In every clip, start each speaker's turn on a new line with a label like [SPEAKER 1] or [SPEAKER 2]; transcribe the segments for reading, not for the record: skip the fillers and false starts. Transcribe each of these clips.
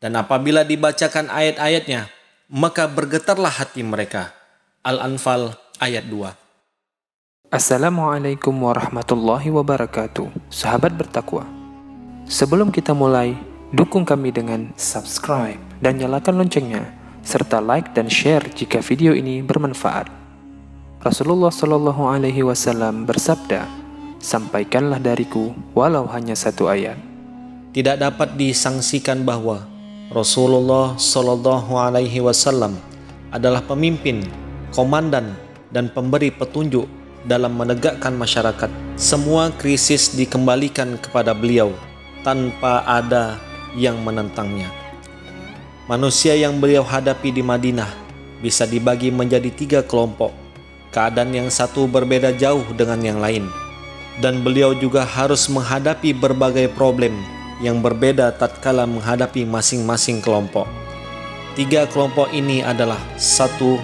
[SPEAKER 1] Dan apabila dibacakan ayat-ayatnya, maka bergetarlah hati mereka. Al-Anfal ayat 2.
[SPEAKER 2] Assalamualaikum warahmatullahi wabarakatuh. Sahabat bertakwa, sebelum kita mulai, dukung kami dengan subscribe dan nyalakan loncengnya, serta like dan share jika video ini bermanfaat. Rasulullah Shallallahu Alaihi Wasallam bersabda, "Sampaikanlah dariku walau hanya satu ayat."
[SPEAKER 1] Tidak dapat disangsikan bahwa Rasulullah Shallallahu Alaihi Wasallam adalah pemimpin, komandan, dan pemberi petunjuk dalam menegakkan masyarakat. Semua krisis dikembalikan kepada beliau tanpa ada yang menentangnya. Manusia yang beliau hadapi di Madinah bisa dibagi menjadi 3 kelompok. Keadaan yang satu berbeda jauh dengan yang lain, dan beliau juga harus menghadapi berbagai problem yang berbeda tatkala menghadapi masing-masing kelompok. 3 kelompok ini adalah: 1.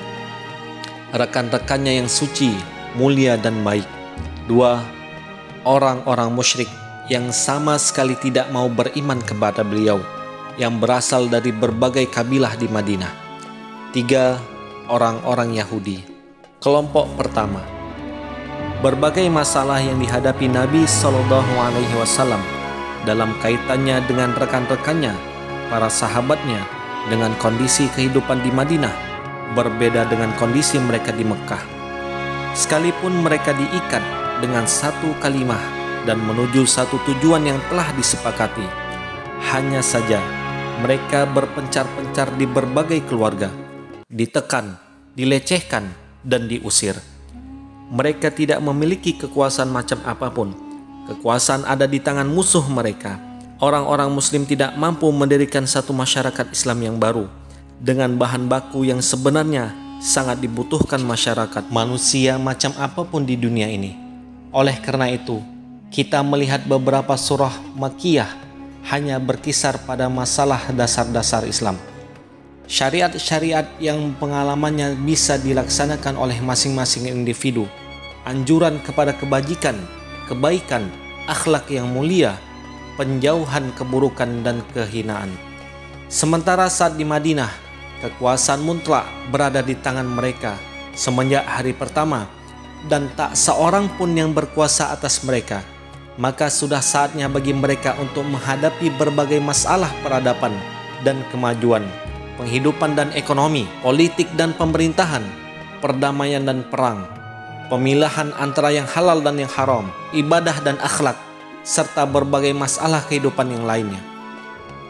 [SPEAKER 1] Rekan-rekannya yang suci, mulia dan baik. 2. Orang-orang musyrik yang sama sekali tidak mau beriman kepada beliau, yang berasal dari berbagai kabilah di Madinah. 3. Orang-orang Yahudi. Kelompok pertama. Berbagai masalah yang dihadapi Nabi Shallallahu Alaihi Wasallam dalam kaitannya dengan rekan-rekannya, para sahabatnya, dengan kondisi kehidupan di Madinah berbeda dengan kondisi mereka di Mekah. Sekalipun mereka diikat dengan satu kalimah dan menuju satu tujuan yang telah disepakati, hanya saja mereka berpencar-pencar di berbagai keluarga, ditekan, dilecehkan, dan diusir. Mereka tidak memiliki kekuasaan macam apapun. Kekuasaan ada di tangan musuh mereka. Orang-orang Muslim tidak mampu mendirikan satu masyarakat Islam yang baru dengan bahan baku yang sebenarnya sangat dibutuhkan masyarakat manusia macam apapun di dunia ini. Oleh karena itu, kita melihat beberapa surah Makkiyah hanya berkisar pada masalah dasar-dasar Islam. Syariat-syariat yang pengalamannya bisa dilaksanakan oleh masing-masing individu. Anjuran kepada kebajikan, kebaikan, akhlak yang mulia, penjauhan keburukan dan kehinaan. Sementara saat di Madinah, kekuasaan mutlak berada di tangan mereka semenjak hari pertama, dan tak seorang pun yang berkuasa atas mereka. Maka sudah saatnya bagi mereka untuk menghadapi berbagai masalah peradaban dan kemajuan, penghidupan dan ekonomi, politik dan pemerintahan, perdamaian dan perang, pemilahan antara yang halal dan yang haram, ibadah dan akhlak, serta berbagai masalah kehidupan yang lainnya.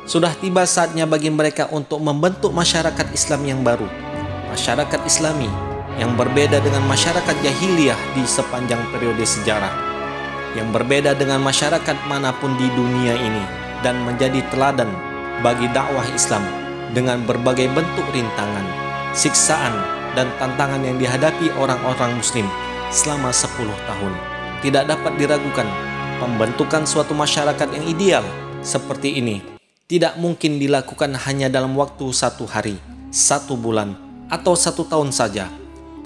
[SPEAKER 1] Sudah tiba saatnya bagi mereka untuk membentuk masyarakat Islam yang baru, masyarakat Islami yang berbeda dengan masyarakat jahiliyah di sepanjang periode sejarah, yang berbeda dengan masyarakat manapun di dunia ini, dan menjadi teladan bagi dakwah Islam dengan berbagai bentuk rintangan, siksaan, dan tantangan yang dihadapi orang-orang Muslim selama 10 tahun. Tidak dapat diragukan, pembentukan suatu masyarakat yang ideal seperti ini tidak mungkin dilakukan hanya dalam waktu 1 hari, 1 bulan, atau 1 tahun saja,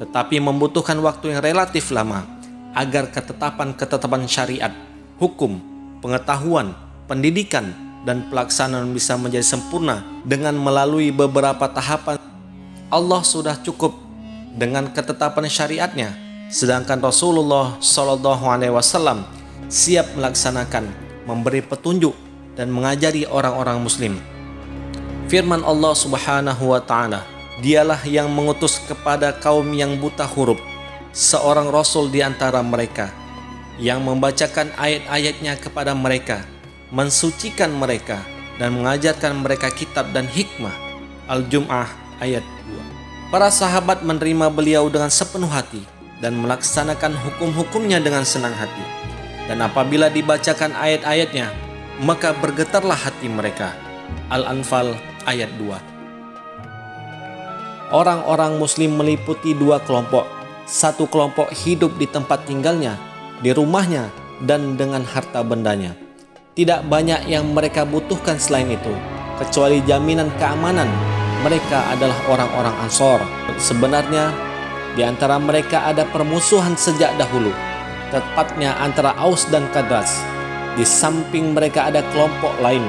[SPEAKER 1] tetapi membutuhkan waktu yang relatif lama agar ketetapan syariat, hukum, pengetahuan, pendidikan, dan pelaksanaan bisa menjadi sempurna dengan melalui beberapa tahapan. Allah sudah cukup dengan ketetapan syariatnya, sedangkan Rasulullah Shallallahu Alaihi Wasallam siap melaksanakan, memberi petunjuk, dan mengajari orang-orang Muslim. Firman Allah Subhanahu wa Ta'ala, "Dialah yang mengutus kepada kaum yang buta huruf seorang rasul di antara mereka, yang membacakan ayat-ayatnya kepada mereka, mensucikan mereka, dan mengajarkan mereka kitab dan hikmah." Al-Jum'ah ayat 2. Para sahabat menerima beliau dengan sepenuh hati dan melaksanakan hukum-hukumnya dengan senang hati. Dan apabila dibacakan ayat-ayatnya, maka bergetarlah hati mereka. Al-Anfal ayat 2. Orang-orang Muslim meliputi 2 kelompok. Satu kelompok hidup di tempat tinggalnya, di rumahnya, dan dengan harta bendanya. Tidak banyak yang mereka butuhkan selain itu, kecuali jaminan keamanan. Mereka adalah orang-orang Ansor. Sebenarnya, di antara mereka ada permusuhan sejak dahulu, tepatnya antara Aus dan Khazraj. Di samping mereka ada kelompok lain,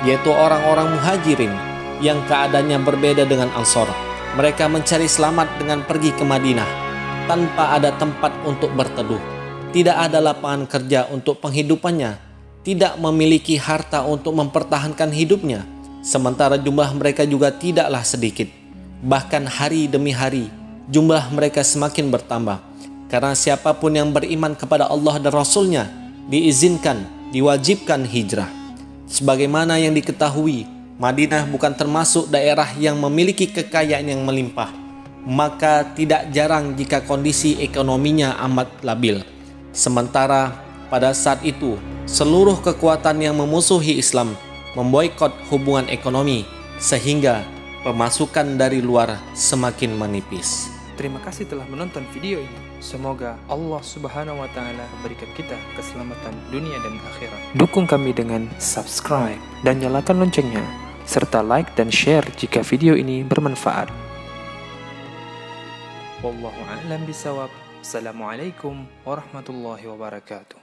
[SPEAKER 1] yaitu orang-orang Muhajirin yang keadaannya berbeda dengan Ansor. Mereka mencari selamat dengan pergi ke Madinah tanpa ada tempat untuk berteduh. Tidak ada lapangan kerja untuk penghidupannya, tidak memiliki harta untuk mempertahankan hidupnya. Sementara jumlah mereka juga tidaklah sedikit. Bahkan hari demi hari, jumlah mereka semakin bertambah. Karena siapapun yang beriman kepada Allah dan Rasul-Nya diizinkan, diwajibkan hijrah. Sebagaimana yang diketahui, Madinah bukan termasuk daerah yang memiliki kekayaan yang melimpah. Maka tidak jarang jika kondisi ekonominya amat labil. Sementara pada saat itu, seluruh kekuatan yang memusuhi Islam memboikot hubungan ekonomi sehingga pemasukan dari luar semakin menipis.
[SPEAKER 2] Terima kasih telah menonton video ini. Semoga Allah Subhanahu wa Ta'ala berikan kita keselamatan dunia dan akhirat. Dukung kami dengan subscribe dan nyalakan loncengnya, serta like dan share jika video ini bermanfaat. Wallahu a'lam bishawab. Assalamualaikum warahmatullahi wabarakatuh.